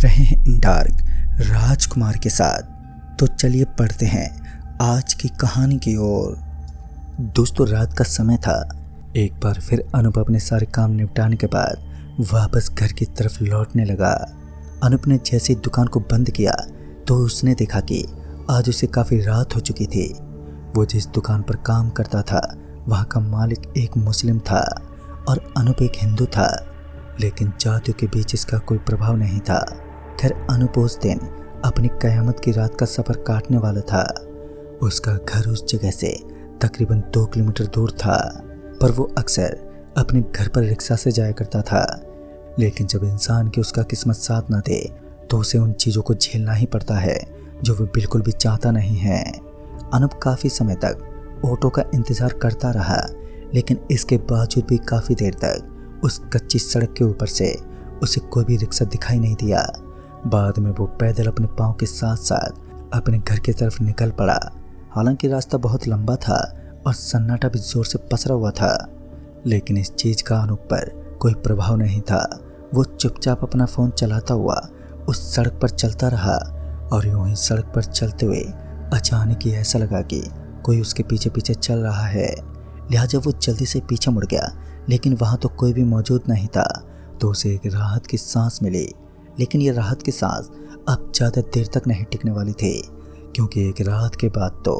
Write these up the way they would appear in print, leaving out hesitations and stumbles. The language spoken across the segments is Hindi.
देख रहे हैं इन डार्क राजकुमार के साथ। तो चलिए पढ़ते हैं आज की कहानी की ओर। दोस्तों, रात का समय था। एक बार फिर अनूप अपने सारे काम निपटाने के बाद वापस घर की तरफ लौटने लगा। अनूप ने जैसे ही दुकान को बंद किया तो उसने देखा कि आज उसे काफ़ी रात हो चुकी थी। वो जिस दुकान पर काम करता था वहाँ का मालिक एक मुस्लिम था और अनूप एक हिंदू था, लेकिन जातियों के बीच इसका कोई प्रभाव नहीं था। खैर, अनूप उस दिन अपनी कयामत की रात का सफ़र काटने वाला था। उसका घर उस जगह से तकरीबन 2 किलोमीटर दूर था, पर वो अक्सर अपने घर पर रिक्शा से जाया करता था। लेकिन जब इंसान की उसका किस्मत साथ न दे तो उसे उन चीज़ों को झेलना ही पड़ता है जो वो बिल्कुल भी चाहता नहीं है। अनूप काफ़ी समय तक ऑटो का इंतज़ार करता रहा, लेकिन इसके बावजूद भी काफ़ी देर तक उस कच्ची सड़क के ऊपर से उसे कोई भी रिक्शा दिखाई नहीं दिया। बाद में वो पैदल अपने पाँव के साथ साथ अपने घर की तरफ निकल पड़ा। हालांकि रास्ता बहुत लंबा था और सन्नाटा भी जोर से पसरा हुआ था, लेकिन इस चीज़ का अनूप पर कोई प्रभाव नहीं था। वो चुपचाप अपना फ़ोन चलाता हुआ उस सड़क पर चलता रहा और यूं ही सड़क पर चलते हुए अचानक ही ऐसा लगा कि कोई उसके पीछे पीछे चल रहा है। लिहाजा वो जल्दी से पीछे मुड़ गया, लेकिन वहाँ तो कोई भी मौजूद नहीं था। तो उसे एक राहत की सांस मिली, लेकिन ये राहत की सांस अब ज़्यादा देर तक नहीं टिकने वाली थी, क्योंकि एक रात के बाद तो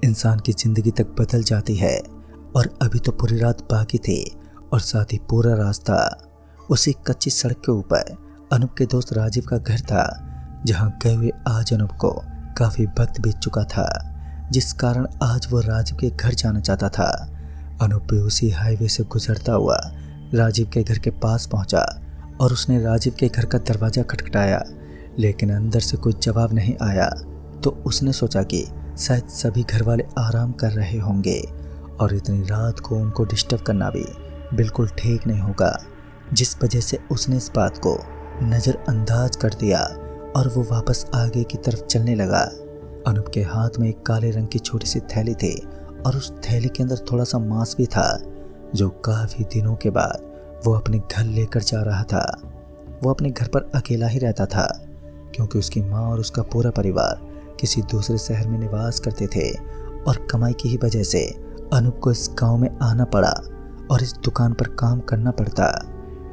इंसान की ज़िंदगी तक बदल जाती है। और अभी तो पूरी रात बाकी थी और साथ ही पूरा रास्ता। उसी कच्ची सड़क के ऊपर अनूप के दोस्त राजीव का घर था, जहाँ गए हुए आज अनूप को काफ़ी वक्त बीत चुका था, जिस कारण आज वो राजीव के घर जाना चाहता था। अनूप भी उसी हाईवे से गुजरता हुआ राजीव के घर के पास पहुंचा और उसने राजीव के घर का दरवाज़ा खटखटाया, लेकिन अंदर से कोई जवाब नहीं आया। तो उसने सोचा कि शायद सभी घर वाले आराम कर रहे होंगे और इतनी रात को उनको डिस्टर्ब करना भी बिल्कुल ठीक नहीं होगा, जिस वजह से उसने इस बात को नज़रअंदाज कर दिया और वो वापस आगे की तरफ चलने लगा। अनूप के हाथ में एक काले रंग की छोटी सी थैली थी और उस थैली के अंदर थोड़ा सा मांस भी था, जो काफ़ी दिनों के बाद वो अपने घर लेकर जा रहा था। वो अपने घर पर अकेला ही रहता था, क्योंकि उसकी माँ और उसका पूरा परिवार किसी दूसरे शहर में निवास करते थे और कमाई की ही वजह से अनूप को इस गांव में आना पड़ा और इस दुकान पर काम करना पड़ता।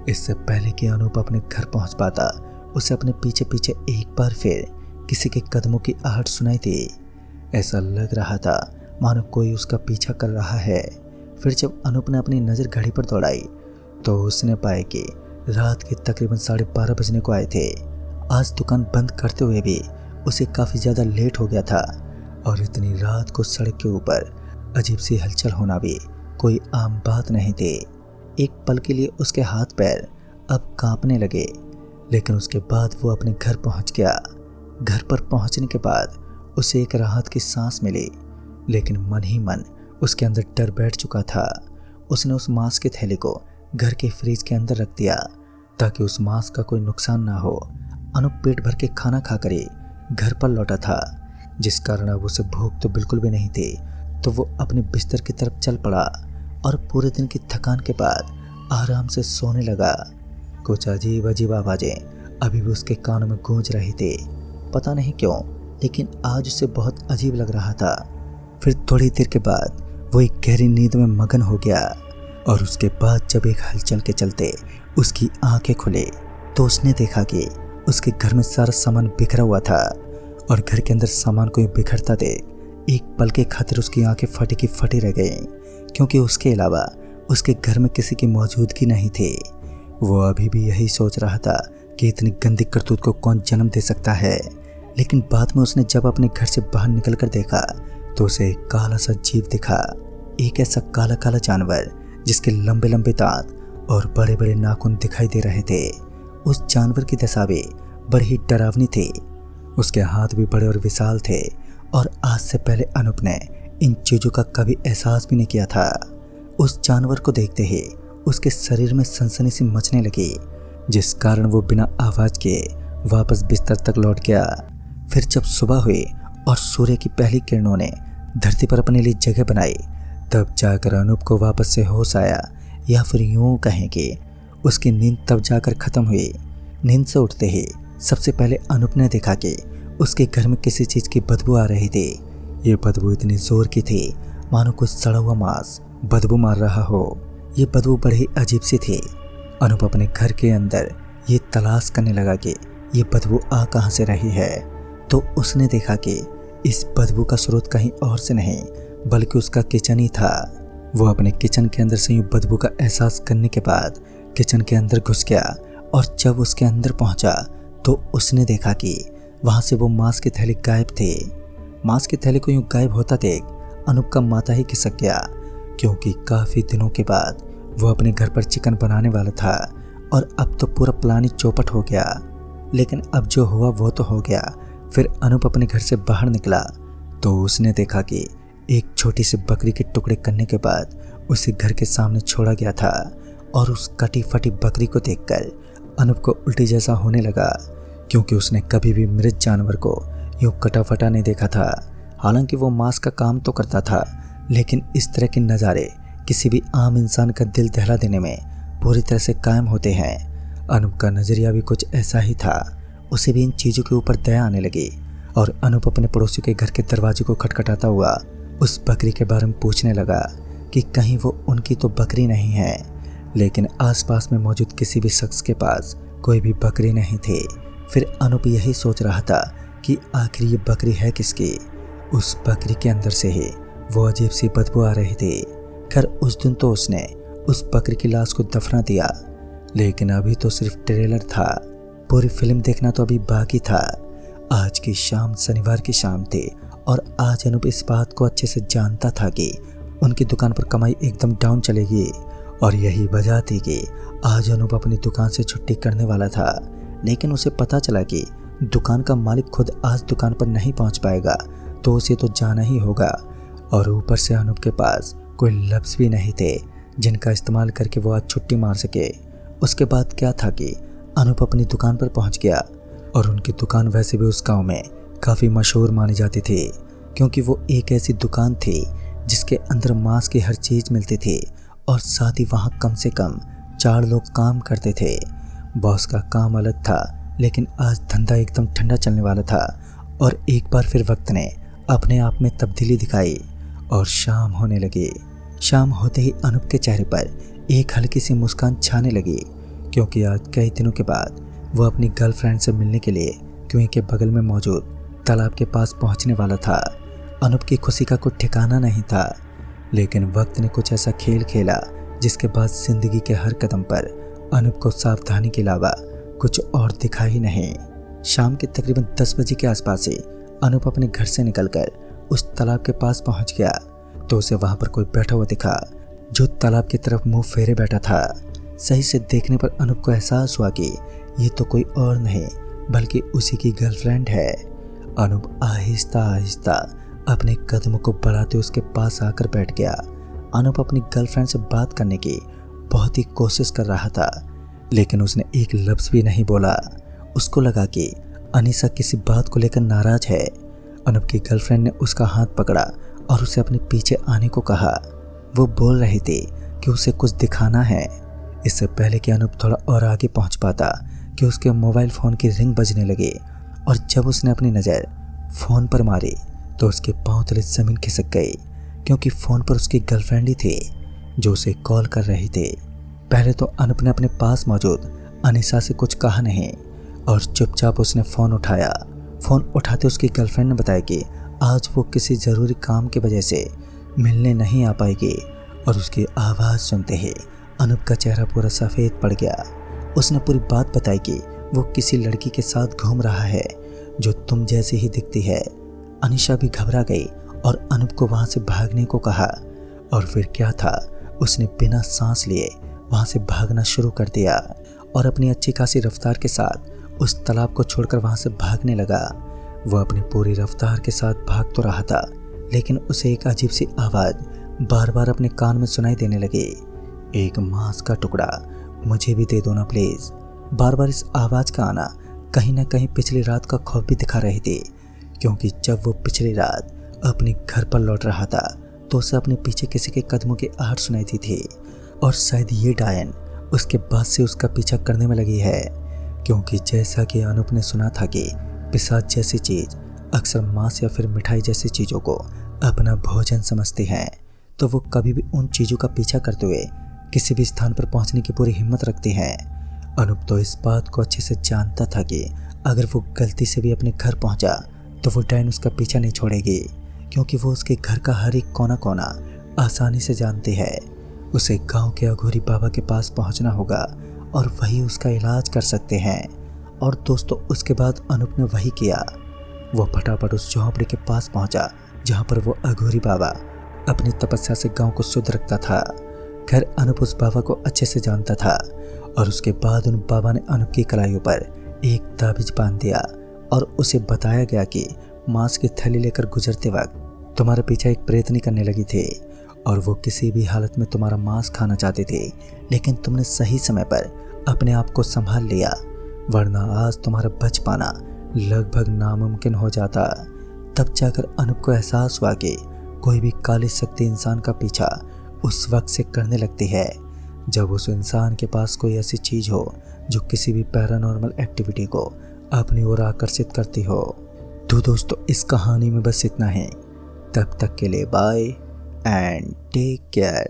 इससे पहले कि अनूप अपने घर पहुंच पाता, उसे अपने पीछे पीछे एक बार फिर किसी के कदमों की आहट सुनाई थी। ऐसा लग रहा था मानो कोई उसका पीछा कर रहा है। फिर जब अनूप ने अपनी नज़र घड़ी पर दौड़ाई तो उसने पाया कि रात के तकरीबन 12:30 बजने को आए थे। आज दुकान बंद करते हुए भी उसे काफ़ी ज़्यादा लेट हो गया था और इतनी रात को सड़क के ऊपर अजीब सी हलचल होना भी कोई आम बात नहीं थी। एक पल के लिए उसके हाथ पैर अब कांपने लगे, लेकिन उसके बाद वो अपने घर पहुंच गया। घर पर पहुंचने के बाद उसे एक राहत की सांस मिली, लेकिन मन ही मन उसके अंदर डर बैठ चुका था। उसने उस मांस की थैली को घर के फ्रिज के अंदर रख दिया ताकि उस मांस का कोई नुकसान ना हो। अनूप पेट भर के खाना खाकर ही घर पर लौटा था, जिस कारण अब उसे भूख तो बिल्कुल भी नहीं थी। तो वो अपने बिस्तर की तरफ चल पड़ा और पूरे दिन की थकान के बाद आराम से सोने लगा। कुछ अजीब अजीब आवाज़ें अभी भी उसके कानों में गूंज रही थी। पता नहीं क्यों, लेकिन आज उसे बहुत अजीब लग रहा था। फिर थोड़ी देर के बाद वो एक गहरी नींद में मगन हो गया और उसके बाद जब एक हलचल के चलते उसकी आंखें खुले तो उसने देखा कि उसके घर में सारा सामान बिखरा हुआ था और घर के अंदर सामान को बिखरता देख एक पल के खातिर उसकी आंखें फटी की फटी रह गईं, क्योंकि उसके अलावा उसके घर में किसी की मौजूदगी नहीं थी। वो अभी भी यही सोच रहा था कि इतनी गंदी करतूत को कौन जन्म दे सकता है, लेकिन बाद में उसने जब अपने घर से बाहर निकल कर देखा तो उसे एक काला सा जीव दिखा। एक ऐसा काला काला जानवर जिसके लंबे लंबे दांत और बड़े बड़े नाखून दिखाई दे रहे थे। उस जानवर की दशा भी बड़ी ही डरावनी थी। उसके हाथ भी बड़े और विशाल थे और आज से पहले अनूप ने इन चीज़ों का कभी एहसास भी नहीं किया था। उस जानवर को देखते ही उसके शरीर में सनसनी सी मचने लगी, जिस कारण वो बिना आवाज़ के वापस बिस्तर तक लौट गया। फिर जब सुबह हुई और सूर्य की पहली किरणों ने धरती पर अपने लिए जगह बनाई, तब जाकर अनूप को वापस से होश आया, या फिर यूं कहें कि उसकी नींद तब जाकर ख़त्म हुई। नींद से उठते ही सबसे पहले अनूप ने देखा कि उसके घर में किसी चीज़ की बदबू आ रही थी। ये बदबू इतनी जोर की थी मानो कुछ सड़ा हुआ मांस बदबू मार रहा हो। ये बदबू बड़ी अजीब सी थी। अनूप अपने घर के अंदर ये तलाश करने लगा कि ये बदबू आ कहाँ से रही है। तो उसने देखा कि इस बदबू का स्रोत कहीं और से नहीं बल्कि उसका किचन ही था। वो अपने किचन के अंदर से यूं बदबू का एहसास करने के बाद किचन के अंदर घुस गया और जब उसके अंदर पहुंचा तो उसने देखा कि वहां से वो मांस की थैली गायब थी। मांस की थैली को यूं गायब होता देख अनूप का माथा ही खिसक गया, क्योंकि काफ़ी दिनों के बाद वो अपने घर पर चिकन बनाने वाला था और अब तो पूरा प्लान ही चौपट हो गया। लेकिन अब जो हुआ वो तो हो गया। फिर अनूप अपने घर से बाहर निकला तो उसने देखा कि एक छोटी सी बकरी के टुकड़े करने के बाद उसे घर के सामने छोड़ा गया था और उस कटी फटी बकरी को देखकर अनूप को उल्टी जैसा होने लगा, क्योंकि उसने कभी भी मृत जानवर को यूं कटा फटा नहीं देखा था। हालांकि वो मांस का काम तो करता था, लेकिन इस तरह के नज़ारे किसी भी आम इंसान का दिल दहला देने में पूरी तरह से कायम होते हैं। अनूप का नज़रिया भी कुछ ऐसा ही था। उसे भी इन चीज़ों के ऊपर दया आने लगी और अनूप अपने पड़ोसी के घर के दरवाजे को खटखटाता हुआ उस बकरी के बारे में पूछने लगा कि कहीं वो उनकी तो बकरी नहीं है। लेकिन आसपास में मौजूद किसी भी शख्स के पास कोई भी बकरी नहीं थी। फिर अनूप यही सोच रहा था कि आखिर ये बकरी है किसकी। उस बकरी के अंदर से ही वो अजीब सी बदबू आ रही थी। खैर उस दिन तो उसने उस बकरी की लाश को दफना दिया, लेकिन अभी तो सिर्फ ट्रेलर था। पूरी फिल्म देखना तो अभी बाकी था। आज की शाम शनिवार की शाम थी और आज अनूप इस बात को अच्छे से जानता था कि उनकी दुकान पर कमाई एकदम डाउन चलेगी और यही वजह थी कि आज अनूप अपनी दुकान से छुट्टी करने वाला था। लेकिन उसे पता चला कि दुकान का मालिक खुद आज दुकान पर नहीं पहुंच पाएगा, तो उसे तो जाना ही होगा। और ऊपर से अनूप के पास कोई लफ्ज़ भी नहीं थे जिनका इस्तेमाल करके वो आज छुट्टी मार सके। उसके बाद क्या था कि अनूप अपनी दुकान पर पहुंच गया और उनकी दुकान वैसे भी उस गांव में काफ़ी मशहूर मानी जाती थी, क्योंकि वो एक ऐसी दुकान थी जिसके अंदर मांस की हर चीज़ मिलती थी और साथ ही वहाँ कम से कम 4 लोग काम करते थे। बॉस का काम अलग था, लेकिन आज धंधा एकदम ठंडा चलने वाला था। और एक बार फिर वक्त ने अपने आप में तब्दीली दिखाई और शाम होने लगी। शाम होते ही अनूप के चेहरे पर एक हल्की सी मुस्कान छाने लगी, क्योंकि आज कई दिनों के बाद वो अपनी गर्लफ्रेंड से मिलने के लिए कुएं के बगल में मौजूद तालाब के पास पहुंचने वाला था। अनूप की खुशी का कोई ठिकाना नहीं था, लेकिन वक्त ने कुछ ऐसा खेल खेला जिसके बाद जिंदगी के हर कदम पर अनूप को सावधानी के अलावा कुछ और दिखा ही नहीं। शाम के तकरीबन 10 बजे के आसपास से अनूप अपने घर से निकलकर उस तालाब के पास पहुंच गया तो उसे वहां पर कोई बैठा हुआ दिखा जो तालाब की तरफ मुंह फेरे बैठा था। सही से देखने पर अनूप को एहसास हुआ कि ये तो कोई और नहीं बल्कि उसी की गर्लफ्रेंड है। अनूप आहिस्ता आहिस्ता अपने कदमों को बढ़ाते उसके पास आकर बैठ गया। अनूप अपनी गर्लफ्रेंड से बात करने की बहुत ही कोशिश कर रहा था, लेकिन उसने एक लफ्ज़ भी नहीं बोला। उसको लगा कि अनीसा किसी बात को लेकर नाराज है। अनूप की गर्लफ्रेंड ने उसका हाथ पकड़ा और उसे अपने पीछे आने को कहा। वो बोल रही थी कि उसे कुछ दिखाना है। इससे पहले कि अनूप थोड़ा और आगे पहुंच पाता कि उसके मोबाइल फ़ोन की रिंग बजने लगी और जब उसने अपनी नज़र फ़ोन पर मारी तो उसके पांव तले ज़मीन खिसक गई, क्योंकि फ़ोन पर उसकी गर्लफ्रेंड ही थी जो उसे कॉल कर रही थी। पहले तो अनूप ने अपने पास मौजूद अनीसा से कुछ कहा नहीं और चुपचाप उसने फ़ोन उठाया। फ़ोन उठाते उसकी गर्लफ्रेंड ने बताया कि आज वो किसी ज़रूरी काम की वजह से मिलने नहीं आ पाएगी और उसकी आवाज़ सुनते ही अनूप का चेहरा पूरा सफ़ेद पड़ गया। उसने पूरी बात बताई कि वो किसी लड़की के साथ घूम रहा है जो तुम जैसे ही दिखती है। अनीशा भी घबरा गई और अनूप को वहाँ से भागने को कहा और फिर क्या था, उसने बिना सांस लिए वहाँ से भागना शुरू कर दिया और अपनी अच्छी खासी रफ्तार के साथ उस तालाब को छोड़कर वहाँ से भागने लगा। वह अपनी पूरी रफ्तार के साथ भाग तो रहा था, लेकिन उसे एक अजीब सी आवाज़ बार बार अपने कान में सुनाई देने लगी। एक मांस का टुकड़ा मुझे भी दे दो ना प्लीज़। बार बार इस आवाज़ का आना कहीं ना कहीं पिछली रात का खौफ भी दिखा रही थी, क्योंकि जब वो पिछली रात अपने घर पर लौट रहा था तो उसे अपने पीछे किसी के कदमों की आहट सुनाई दी थी और शायद ये डायन उसके बाद से उसका पीछा करने में लगी है। क्योंकि जैसा कि अनूप ने सुना था कि पिशाच जैसी चीज अक्सर मांस या फिर मिठाई जैसी चीजों को अपना भोजन समझती हैं, तो वो कभी भी उन चीजों का पीछा करते हुए किसी भी स्थान पर पहुंचने की पूरी हिम्मत रखती हैं। अनूप तो इस बात को अच्छे से जानता था कि अगर वो गलती से भी अपने घर पहुंचा तो वो डायन उसका पीछा नहीं छोड़ेगी, क्योंकि वो उसके घर का हर एक कोना कोना आसानी से जानती है। उसे गांव के अघोरी बाबा के पास पहुंचना होगा और वही उसका इलाज कर सकते हैं। और दोस्तों, उसके बाद अनूप ने वही किया। वो फटाफट उस झोंपड़ी के पास पहुंचा जहां पर वो अघोरी बाबा अपनी तपस्या से गांव को शुद्ध रखता था। खैर, अनूप उस बाबा को अच्छे से जानता था और उसके बाद उन बाबा ने अनूप की कलाइयों पर एक ताबीज बांध दिया और उसे बताया गया कि मांस की थैली लेकर गुजरते वक्त तुम्हारा पीछा एक प्रेतनी करने लगी थी और वो किसी भी हालत में तुम्हारा मांस खाना चाहती थी, लेकिन तुमने सही समय पर अपने आप को संभाल लिया, वरना आज तुम्हारा बच पाना लगभग नामुमकिन हो जाता। तब जाकर अनूप को एहसास हुआ कि कोई भी काली शक्ति इंसान का पीछा उस वक्त से करने लगती है जब उस इंसान के पास कोई ऐसी चीज हो जो किसी भी पैरानॉर्मल एक्टिविटी को अपनी ओर आकर्षित करती हो। तो दोस्तों, इस कहानी में बस इतना ही। तब तक के लिए बाय एंड टेक केयर।